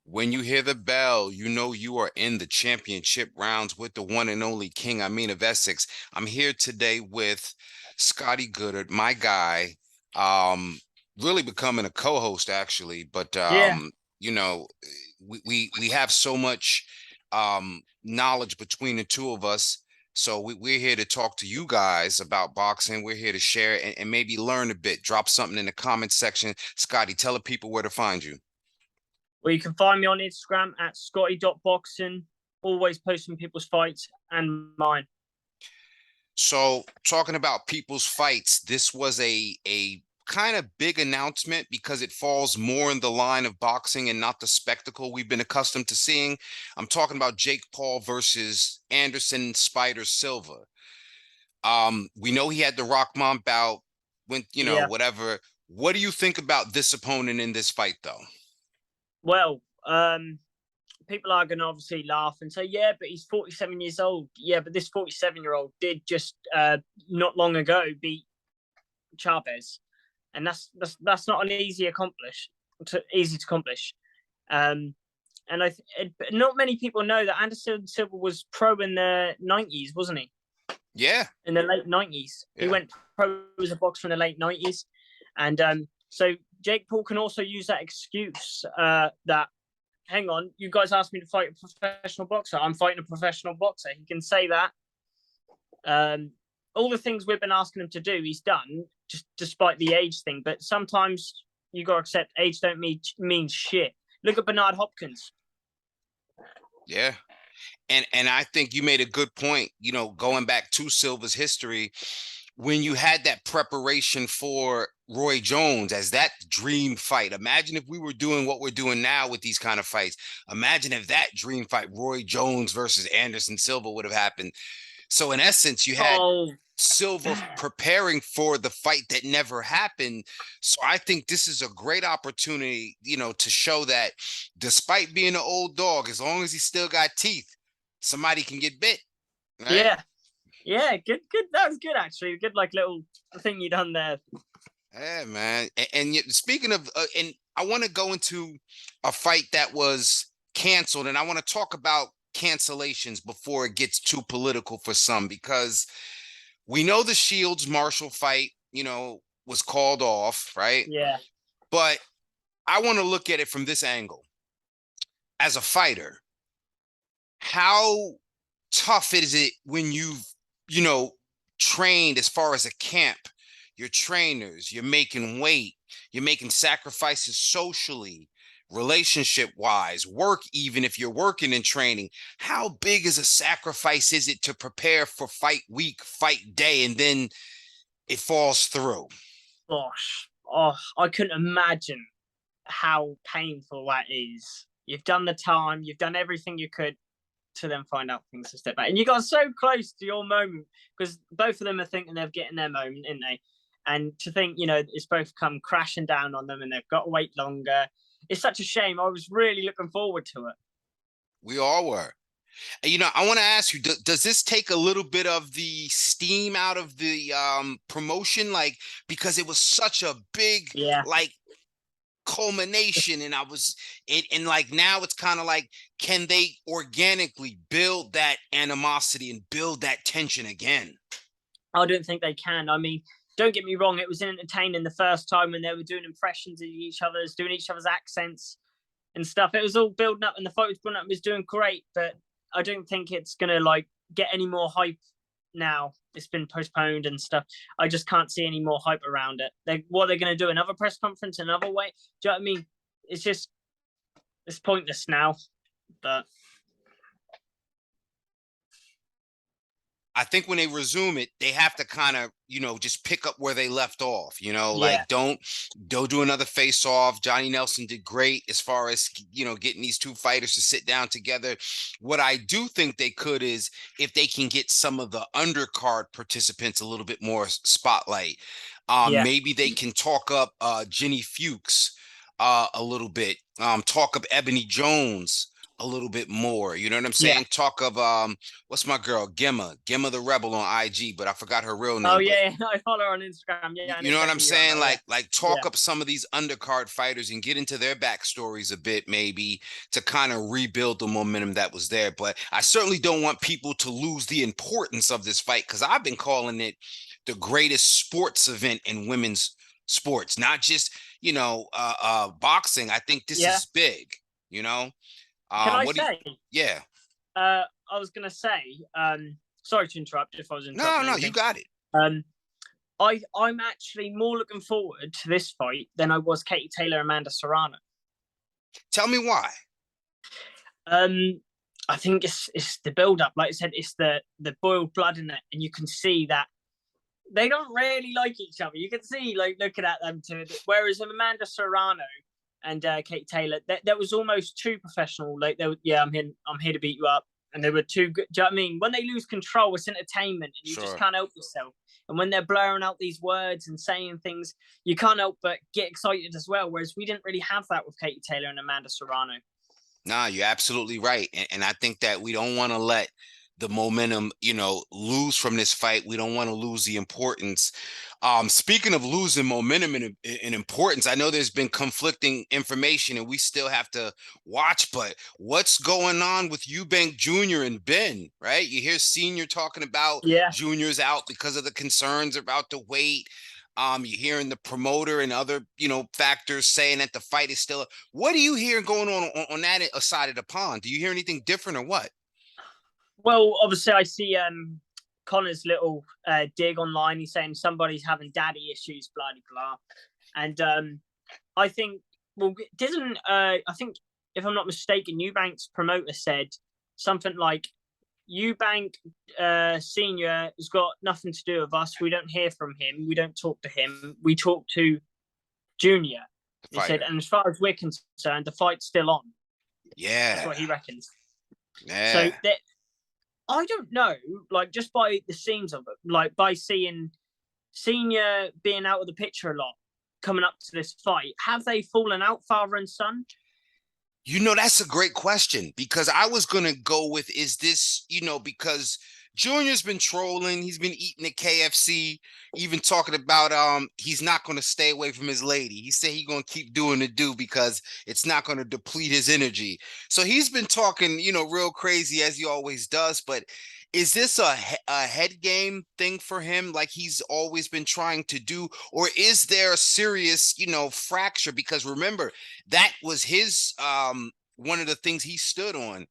When you hear the bell, you know you are in the championship rounds with the one and only King Amin of Essex. I'm here today with Scotty Goodard, my guy. Um, really becoming a co-host actually, but Yeah, you know, we have so much knowledge between the two of us. So we're here to talk to you guys about boxing. We're here to share and maybe learn a bit. Drop something in the comment section. Scotty, tell the people where to find you. well, you can find me on Instagram at scotty.boxing, always posting people's fights and mine. So talking about people's fights, this was a kind of big announcement because it falls more in the line of boxing and not the spectacle we've been accustomed to seeing. I'm talking about Jake Paul versus Anderson Spider Silva. We know he had the Rockmont bout, went, Yeah, whatever. What do you think about this opponent in this fight, though? well, people are going to obviously laugh and say, yeah, but he's 47 years old. Yeah, but this 47-year-old did just not long ago beat Chavez, and that's not an easy to accomplish. Um, and not many people know that Anderson Silva was pro in the 90s, wasn't he? Yeah, In the late 90s. He yeah. went pro as a boxer in the late 90s. And so Jake Paul can also use that excuse that, hang on, you guys asked me to fight a professional boxer. I'm fighting a professional boxer. He can say that. All the things we've been asking him to do, he's done, just despite the age thing. But sometimes you got to accept age don't mean shit. Look at Bernard Hopkins. Yeah. And I think you made a good point, going back to Silva's history, when you had that preparation for Roy Jones as that dream fight. Imagine if we were doing what we're doing now with these kind of fights. Imagine if that dream fight, Roy Jones versus Anderson Silva, would have happened. So in essence, you had Oh, Silva preparing for the fight that never happened. So I think this is a great opportunity, to show that despite being an old dog, as long as he still got teeth, somebody can get bit, right? yeah. Yeah, good. That was good, actually. Good, like, little thing you done there. Yeah, man. And yet, speaking of, and I want to go into a fight that was canceled, and I want to talk about cancellations before it gets too political for some, because we know the Shields Marshall fight, was called off, right? Yeah. But I want to look at it from this angle. As a fighter, how tough is it when you know, trained as far as a camp, your trainers, you're making weight, you're making sacrifices socially, relationship wise, work, even if you're working and training. How big is a sacrifice is it to prepare for fight week, fight day, and then it falls through? Gosh. Oh, I couldn't imagine how painful that is. You've done the time, you've done everything you could to then find out things to step back. And you got so close to your moment because both of them are thinking they're getting their moment, aren't they? And to think, it's both come crashing down on them and they've got to wait longer. It's such a shame. I was really looking forward to it. We all were. I want to ask you, does this take a little bit of the steam out of the promotion? Like, because it was such a big, Yeah. like, culmination, and and like now it's kind of like, can they organically build that animosity and build that tension again? I don't think they can. I mean, don't get me wrong, it was entertaining the first time when they were doing impressions of doing each other's accents and stuff. It was all building up and the fight was building up. It was doing great, but I don't think it's gonna like get any more hype now. It's been postponed and stuff. I just can't see any more hype around it. What are they gonna do? Another press conference, another way? Do you know what I mean? It's pointless now. But I think when they resume it, they have to kind of, just pick up where they left off, yeah, like don't do another face off. Johnny Nelson did great as far as, getting these two fighters to sit down together. What I do think they could is if they can get some of the undercard participants a little bit more spotlight. yeah, Maybe they can talk up Jenny Fuchs a little bit, talk up Ebony Jones a little bit more. You know what I'm Yeah. saying? Talk of what's my girl? Gemma the Rebel on IG, but I forgot her real Oh name. But yeah, I follow her on Instagram. Yeah, I know you know what I'm exactly who you're on saying? about. Yeah, Like yeah, talk up some of these undercard fighters and get into their backstories a bit, maybe to kind of rebuild the momentum that was there. But I certainly don't want people to lose the importance of this fight, because I've been calling it the greatest sports event in women's sports, not just boxing. I think this yeah. is big, you know. Can I What do you, say? yeah. I was gonna say. Sorry to interrupt if I was No, interrupting no, you anything. got it. Um, I'm actually more looking forward to this fight than I was Katie Taylor Amanda Serrano. Tell me why. I think it's the build up. Like I said, it's the boiled blood in it, and you can see that they don't really like each other. You can see, like, looking at them too. Whereas Amanda Serrano and Kate Taylor, that was almost too professional. Like, they were, yeah, I'm here to beat you up, and they were too good. Do you know what I mean? When they lose control, it's entertainment, and you just Sure. can't help yourself. And when they're blurring out these words and saying things, you can't help but get excited as well. Whereas we didn't really have that with Katie Taylor and Amanda Serrano. Nah, you're absolutely right. And I think that we don't want to let the momentum, lose from this fight. We don't want to lose the importance. Speaking of losing momentum and importance, I know there's been conflicting information and we still have to watch, but what's going on with Eubank Jr. and Benn, right? You hear Senior talking about Yeah. Junior's out because of the concerns about the weight. You're hearing the promoter and other, factors saying that the fight is still. What are you hearing going on that side of the pond? Do you hear anything different or what? Well, obviously, I see Connor's little dig online. He's saying somebody's having daddy issues, blah blah, and I think, well, doesn't I think, if I'm not mistaken, Eubank's promoter said something like, Eubank Senior has got nothing to do with us. We don't hear from him. We don't talk to him. We talk to Junior. He said, and as far as we're concerned, the fight's still on. Yeah, that's what he reckons. Yeah. So that, I don't know, like, just by the scenes of it, like by seeing Senior being out of the picture a lot coming up to this fight, have they fallen out, father and son? That's a great question, because I was going to go with, is this, because Junior's been trolling, he's been eating at KFC, even talking about he's not going to stay away from his lady. He said he's going to keep doing the do because it's not going to deplete his energy. So he's been talking, real crazy, as he always does. But is this a head game thing for him, like he's always been trying to do, or is there a serious, fracture? Because remember, that was his one of the things he stood on,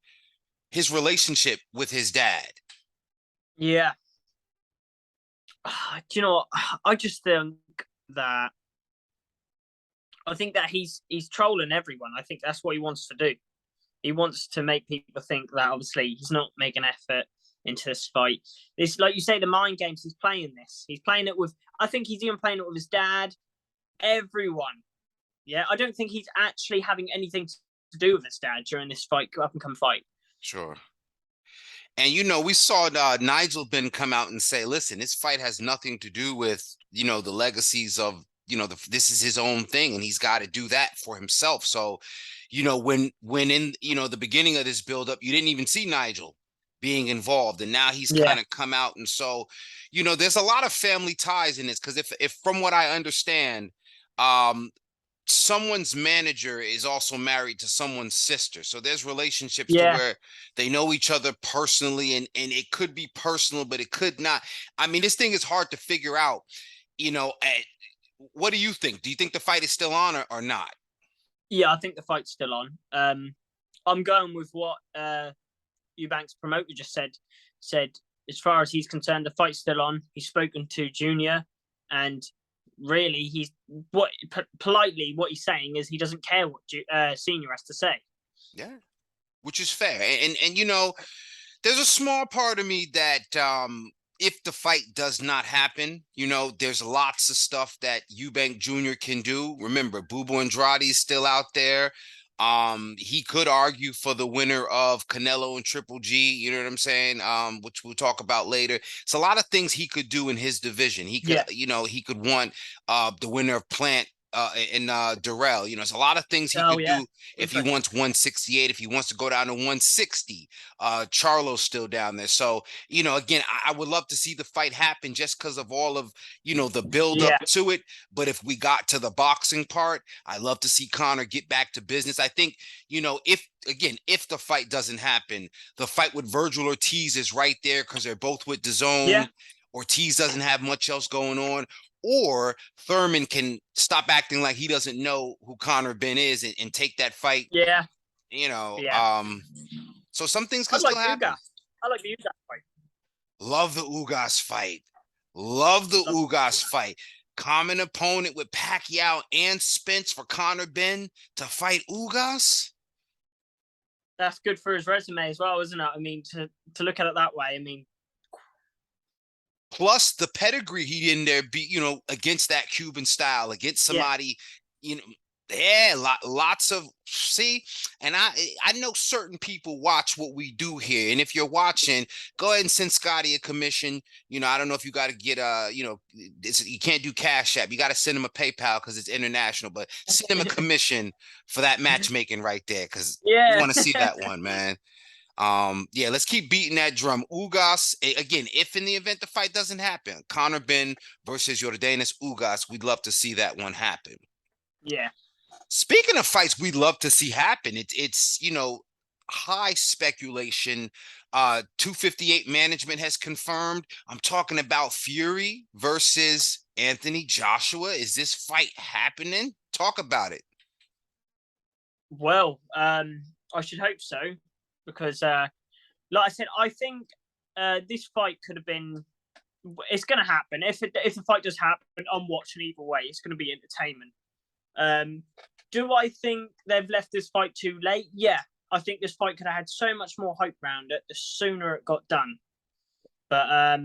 his relationship with his dad. Yeah. Do you know what? I just think that he's trolling everyone. I think that's what he wants to do. He wants to make people think that obviously he's not making effort into this fight. It's like you say, the mind games. He's playing this. He's playing it with. I think he's even playing it with his dad. Everyone. Yeah, I don't think he's actually having anything to do with his dad during this fight, up and come fight. Sure. And we saw Nigel Benn come out and say, "Listen, this fight has nothing to do with the legacies of this is his own thing, and he's got to do that for himself." So, when in the beginning of this buildup, you didn't even see Nigel being involved, and now he's kind of come out, and so there's a lot of family ties in this, because if from what I understand, someone's manager is also married to someone's sister, so there's relationships to where they know each other personally, and it could be personal, but it could not. I mean, this thing is hard to figure out. What do you think? Do you think the fight is still on or not? Yeah, I think the fight's still on. I'm going with what Eubank's promoter just said, as far as he's concerned, the fight's still on. He's spoken to Junior, and really, he's politely what he's saying is he doesn't care what Senior has to say. Yeah, which is fair. And there's a small part of me that if the fight does not happen, there's lots of stuff that Eubank Jr. can do. Remember, Bubu Andrade is still out there. He could argue for the winner of Canelo and Triple G, you know what I'm saying? Which we'll talk about later. It's a lot of things he could do in his division. He could, he could want the winner of Plant Durrell. You know, there's a lot of things he Oh could yeah, do if he interesting. wants 168, if he wants to go down to 160. Charlo's still down there. So, you know, again, I would love to see the fight happen just because of all of, you know, the build up Yeah, to it. But if we got to the boxing part, I love to see Conor get back to business. I think, you know, if the fight doesn't happen, the fight with Virgil Ortiz is right there because they're both with yeah, DAZN. Ortiz doesn't have much else going on, or Thurman can stop acting like he doesn't know who Conor Benn is and take that fight, yeah, you know. yeah. So some things I can still like happen. Ugas. I like the Ugas fight. Love the Ugas fight. Love the Love Ugas fight. Common opponent with Pacquiao and Spence for Conor Benn to fight Ugas. That's good for his resume as well, isn't it? I mean, to look at it that way. I mean, Plus the pedigree he in there be, you know, against that Cuban style, against yeah, somebody, you know, yeah, lots of see, and I know certain people watch what we do here, and if you're watching, go ahead and send Scotty a commission. You know, I don't know if you got to get you know, you can't do Cash App. You got to send him a PayPal because it's international, but send him a commission for that matchmaking right there because we yeah, want to see that one, man. Yeah, let's keep beating that drum. Ugas, again, if in the event the fight doesn't happen, Conor Benn versus Yordenis Ugas, we'd love to see that one happen. yeah. Speaking of fights we'd love to see happen, it's you know, high speculation. 258 management has confirmed. I'm talking about Fury versus Anthony Joshua. Is this fight happening? Talk about it. Well, I should hope so because, like I said, I think this fight could have been. It's going to happen. If the fight does happen, I'm watching either way. It's going to be entertainment. Do I think they've left this fight too late? Yeah, I think this fight could have had so much more hope around it the sooner it got done. But I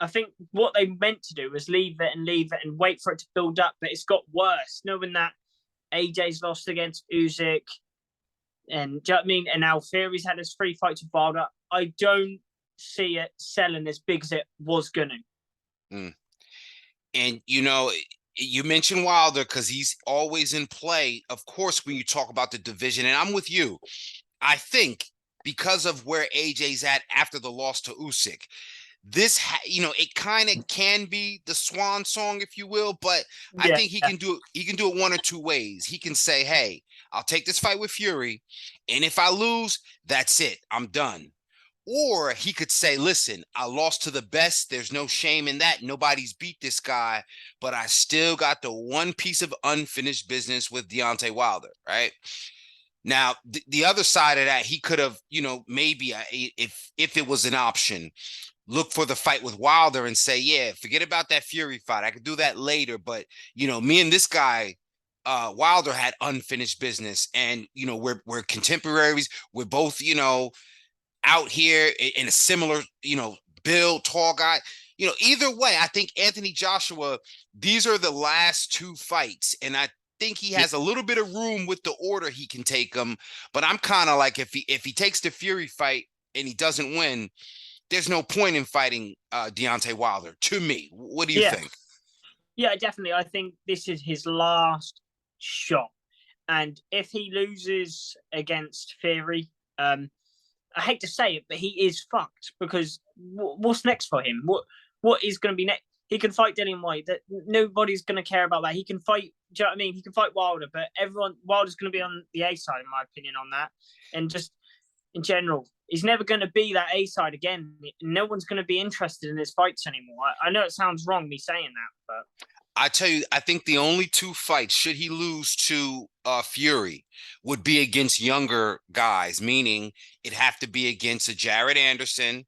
think what they meant to do was leave it and wait for it to build up. But it's got worse, knowing that AJ's lost against Usyk, and do you know what I mean? And now Fury's had his 3 fights with Wilder. I don't see it selling as big as it was gonna. And you know, you mentioned Wilder because he's always in play, of course, when you talk about the division. And I'm with you. I think because of where AJ's at after the loss to Usyk, this, you know, it kind of can be the swan song, if you will. But I think he can do it. He can do it one or two ways. He can say, "Hey, I'll take this fight with Fury, and if I lose, that's it. I'm done." Or he could say, listen, I lost to the best. There's no shame in that. Nobody's beat this guy, but I still got the one piece of unfinished business with Deontay Wilder, right? Now, the other side of that, he could have, you know, maybe if it was an option, look for the fight with Wilder and say, yeah, forget about that Fury fight. I could do that later. But, you know, me and this guy, Wilder had unfinished business. And, you know, we're contemporaries. We're both, you know, out here in a similar, you know, build, tall guy. You know, either way, I think Anthony Joshua, these are the last 2 fights. And I think he has a little bit of room with the order he can take them. But I'm kind of like, if he takes the Fury fight and he doesn't win, there's no point in fighting Deontay Wilder, to me. What do you think? Yeah, definitely. I think this is his last shot. And if he loses against Fury, I hate to say it, but he is fucked because what's next for him? What is going to be next? He can fight Dillian White. That nobody's going to care about that. He can fight. Do you know what I mean? He can fight Wilder, but Wilder's going to be on the A side, in my opinion, on that. And just in general, he's never going to be that A side again. No one's going to be interested in his fights anymore. I know it sounds wrong me saying that, but I tell you, I think the only 2 fights, should he lose to Fury, would be against younger guys, meaning it'd have to be against a Jared Anderson,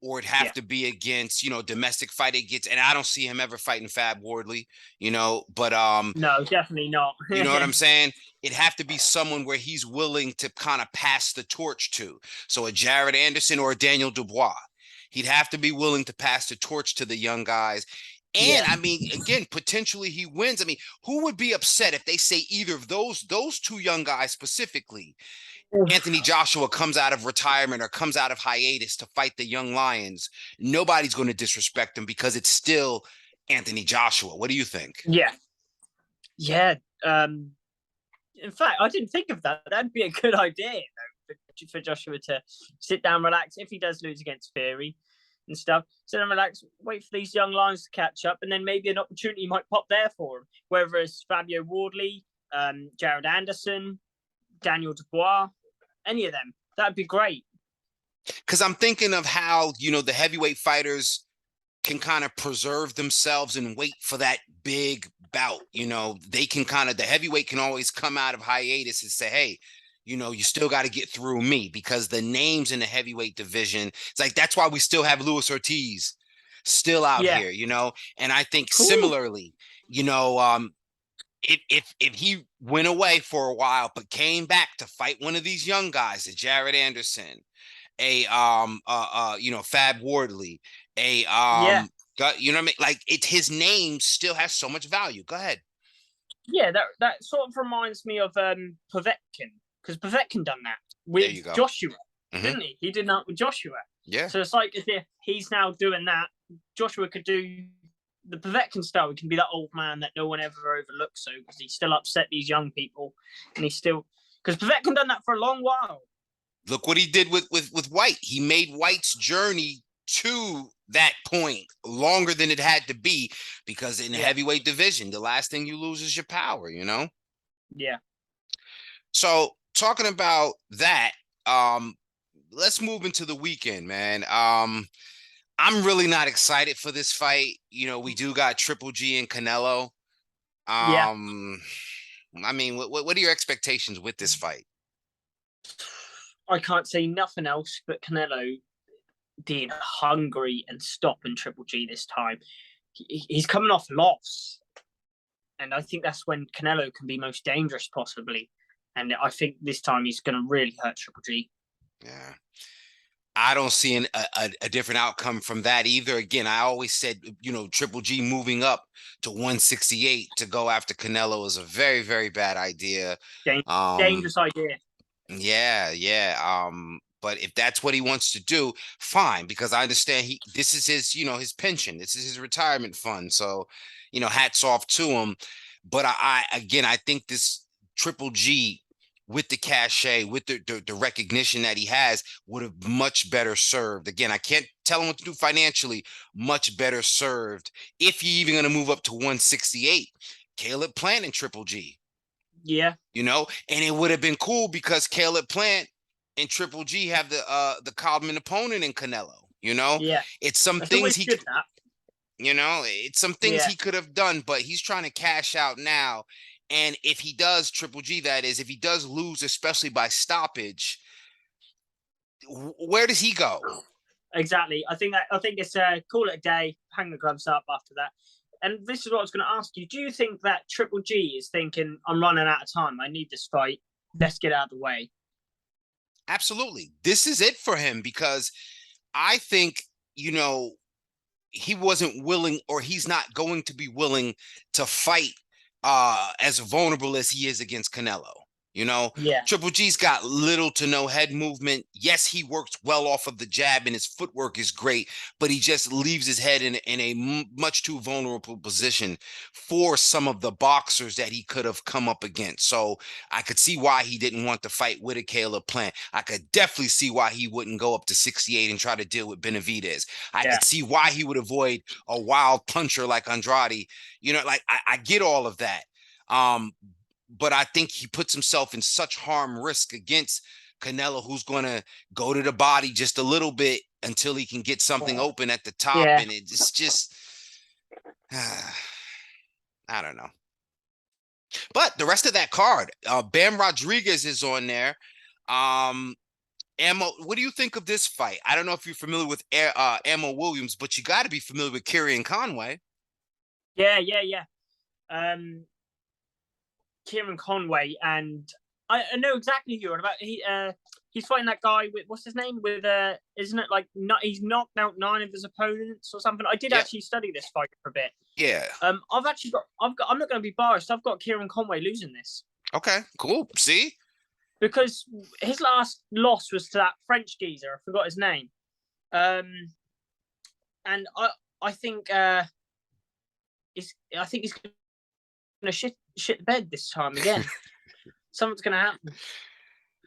or it'd have to be against, you know, domestic fight against, and I don't see him ever fighting Fab Wardley, you know, but no, definitely not. you know what I'm saying? It'd have to be someone where he's willing to kind of pass the torch to. So a Jared Anderson or a Daniel Dubois. He'd have to be willing to pass the torch to the young guys. And I mean, again, potentially he wins. I mean, who would be upset if they say either of those 2 young guys specifically, Anthony Joshua comes out of retirement or comes out of hiatus to fight the young Lions? Nobody's going to disrespect him because it's still Anthony Joshua. What do you think? Yeah. Yeah. In fact, I didn't think of that. That'd be a good idea, for Joshua to sit down, relax. If he does lose against Fury and stuff, sit down, relax, wait for these young lions to catch up, and then maybe an opportunity might pop there for him. Whether it's Fabio Wardley, Jared Anderson, Daniel Dubois, any of them, that'd be great. Because I'm thinking of how, the heavyweight fighters can kind of preserve themselves and wait for that big bout. They can the heavyweight can always come out of hiatus and say, hey, you still got to get through me, because the names in the heavyweight division, it's like, that's why we still have Luis Ortiz still out here, and I think similarly, if he went away for a while but came back to fight one of these young guys, a Jared Anderson, a Fab Wardley, you know what I mean? Like, his name still has so much value. Go ahead. Yeah, that sort of reminds me of Povetkin, because Povetkin done that with Joshua, didn't he? He did that with Joshua. Yeah. So it's like, if he's now doing that, Joshua could do the Povetkin style. He can be that old man that no one ever overlooks, so because he still upset these young people, and he's still, because Povetkin done that for a long while. Look what he did with White. He made White's journey to that point longer than it had to be, because in the heavyweight division, the last thing you lose is your power, Yeah. So talking about that, let's move into the weekend, man. I'm really not excited for this fight. We do got Triple G and Canelo. I mean, what are your expectations with this fight? I can't say nothing else but Canelo being hungry and stopping Triple G this time. He's coming off loss, and I think that's when Canelo can be most dangerous, possibly. And I think this time he's going to really hurt Triple G. Yeah. I don't see a different outcome from that either. Again, I always said, Triple G moving up to 168 to go after Canelo is a very, very bad idea. Dangerous idea. Yeah. But if that's what he wants to do, fine, because I understand this is his, his pension. This is his retirement fund. So, hats off to him. But I think this Triple G, with the cachet, with the recognition that he has, would have much better served. Again, I can't tell him what to do financially. Much better served, if you're even going to move up to 168, Caleb Plant and Triple G. Yeah. And it would have been cool because Caleb Plant and Triple G have the common opponent in Canelo. Yeah. It's some things he could, it's some things he could have done, but he's trying to cash out now. And if he does, Triple G, that is, if he does lose, especially by stoppage, where does he go? Exactly. I think it's call it a day, hang the gloves up after that. And this is what I was going to ask you. Do you think that Triple G is thinking, I'm running out of time, I need this fight, let's get out of the way? Absolutely. This is it for him, because I think, he wasn't willing, or he's not going to be willing to fight as vulnerable as he is against Canelo. Triple G's got little to no head movement. Yes, he works well off of the jab and his footwork is great, but he just leaves his head in a much too vulnerable position for some of the boxers that he could have come up against. So I could see why he didn't want to fight with a Caleb Plant. I could definitely see why he wouldn't go up to 68 and try to deal with Benavidez. I could see why he would avoid a wild puncher like Andrade. I get all of that. But I think he puts himself in such harm risk against Canelo, who's going to go to the body just a little bit until he can get something open at the top. And it's just, I don't know. But the rest of that card, Bam Rodriguez is on there. Ammo, what do you think of this fight? I don't know if you're familiar with Ammo Williams, but you got to be familiar with Kieran Conway. Yeah. Kieran Conway, and I know exactly who you're on about. He's fighting that guy with, what's his name? With isn't it like he's knocked out 9 of his opponents or something? I did actually study this fight for a bit. Yeah. I'm not going to be biased. I've got Kieran Conway losing this. Okay, cool. See, because his last loss was to that French geezer. I forgot his name. And I think he's to shit the bed this time again. Something's going to happen.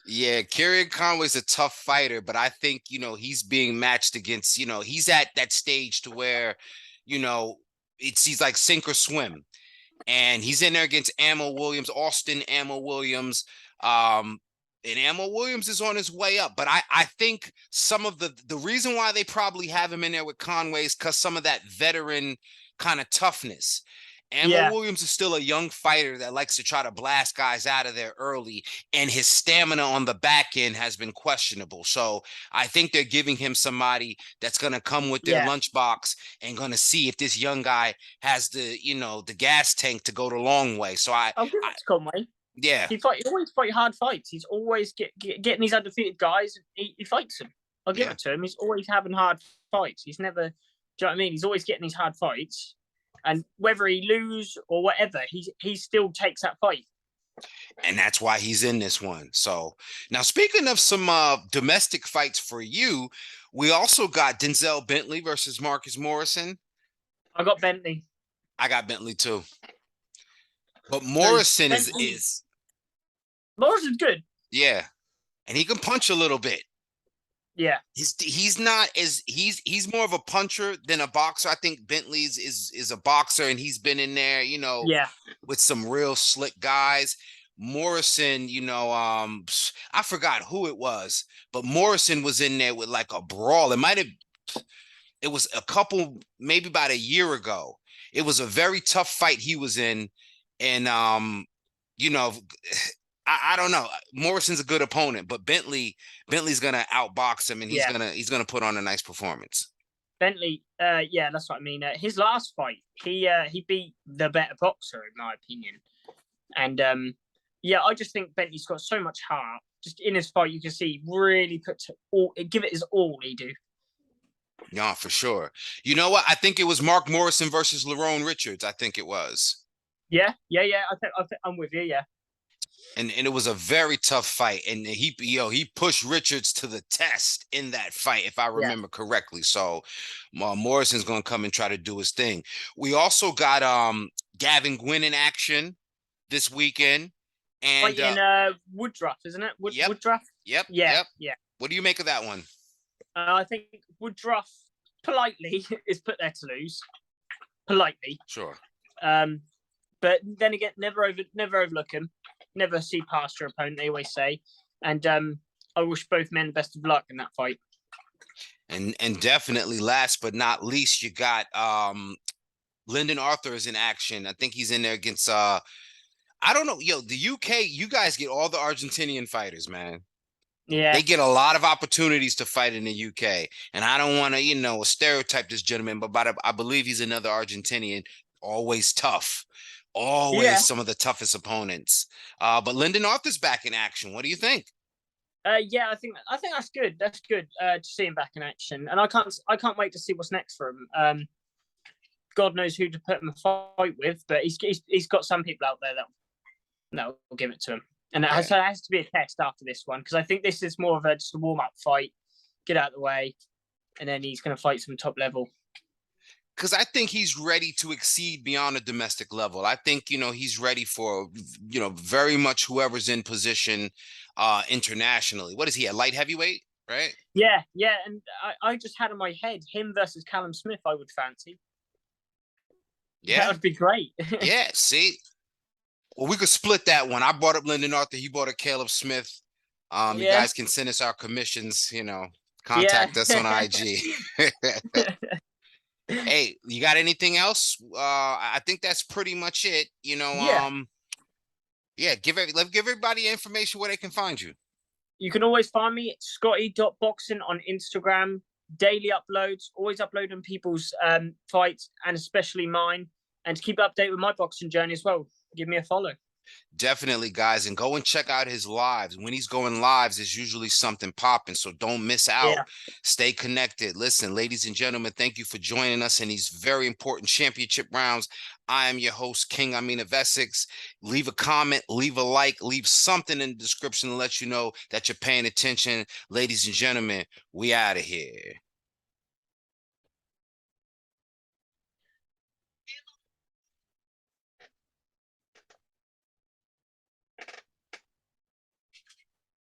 Yeah, Kieran Conway's a tough fighter, but I think, he's being matched against, he's at that stage to where, he's like sink or swim. And he's in there against Austin Ammo Williams. And Ammo Williams is on his way up. But I think some of the reason why they probably have him in there with Conway is because some of that veteran kind of toughness. Ammo Williams is still a young fighter that likes to try to blast guys out of there early, and his stamina on the back end has been questionable. So I think they're giving him somebody that's going to come with their lunchbox and going to see if this young guy has the gas tank to go the long way. So I'll give it to Conway. Yeah, he always fight hard fights. He's always getting these undefeated guys. He fights them. I'll give it to him. He's always having hard fights. He's never. Do you know what I mean? He's always getting these hard fights. And whether he lose or whatever, he still takes that fight. And that's why he's in this one. So now, speaking of some domestic fights for you, we also got Denzel Bentley versus Marcus Morrison. I got Bentley. I got Bentley too. But Morrison is Morrison's good. Yeah. And he can punch a little bit. Yeah, he's not as he's more of a puncher than a boxer. I think Bentley's is a boxer, and he's been in there, with some real slick guys. Morrison, I forgot who it was, but Morrison was in there with like a brawl. It was a couple, maybe about a year ago. It was a very tough fight he was in, and I don't know. Morrison's a good opponent, but Bentley's gonna outbox him, and he's gonna put on a nice performance. Bentley, that's what I mean. His last fight, he beat the better boxer in my opinion, and I just think Bentley's got so much heart. Just in his fight, you can see he really give it his all. He do. Yeah, for sure. You know what? I think it was Mark Morrison versus Lerone Richards. I think it was. Yeah. I think I'm with you. Yeah. And it was a very tough fight, and he pushed Richards to the test in that fight, if I remember correctly. So Morrison's gonna come and try to do his thing. We also got Gavin Gwynn in action this weekend, and in Woodruff, isn't it? Woodruff. Yep. Yeah. What do you make of that one? I think Woodruff politely is put there to lose. Politely, sure. But then again, never overlook him. Never see past your opponent, they always say. And I wish both men the best of luck in that fight. And definitely, last but not least, you got Lyndon Arthur is in action. I think he's in there against I don't know. The UK, you guys get all the Argentinian fighters, man. Yeah. They get a lot of opportunities to fight in the UK. And I don't want to, stereotype this gentleman, but I believe he's another Argentinian, always tough. Always some of the toughest opponents. But Lyndon Arthur's back in action. What do you think? I think that's good. That's good to see him back in action, and I can't wait to see what's next for him. God knows who to put him a fight with, but he's got some people out there that will give it to him, and it has to be a test after this one, because I think this is more of just a warm up fight, get out of the way, and then he's going to fight some top level. Because I think he's ready to exceed beyond a domestic level. I think, he's ready for, very much whoever's in position internationally. What is he, a light heavyweight, right? Yeah. And I just had in my head him versus Callum Smith, I would fancy. Yeah. That would be great. Yeah, see? Well, we could split that one. I brought up Lyndon Arthur. He brought up Caleb Smith. You guys can send us our commissions, contact us on IG. Hey, you got anything else? I think that's pretty much it. Give everybody information where they can find you. You can always find me at scotty.boxing on Instagram. Daily uploads, always uploading people's fights, and especially mine. And to keep updated with my boxing journey as well, give me a follow. Definitely, guys, and go and check out his lives. When he's going lives, there's usually something popping, so don't miss out. Stay connected. Listen, ladies and gentlemen, thank you for joining us in these very important championship rounds. I am your host, King Amin of Essex. Leave a comment, leave a like, leave something in the description to let you know that you're paying attention. Ladies and gentlemen, we out of here.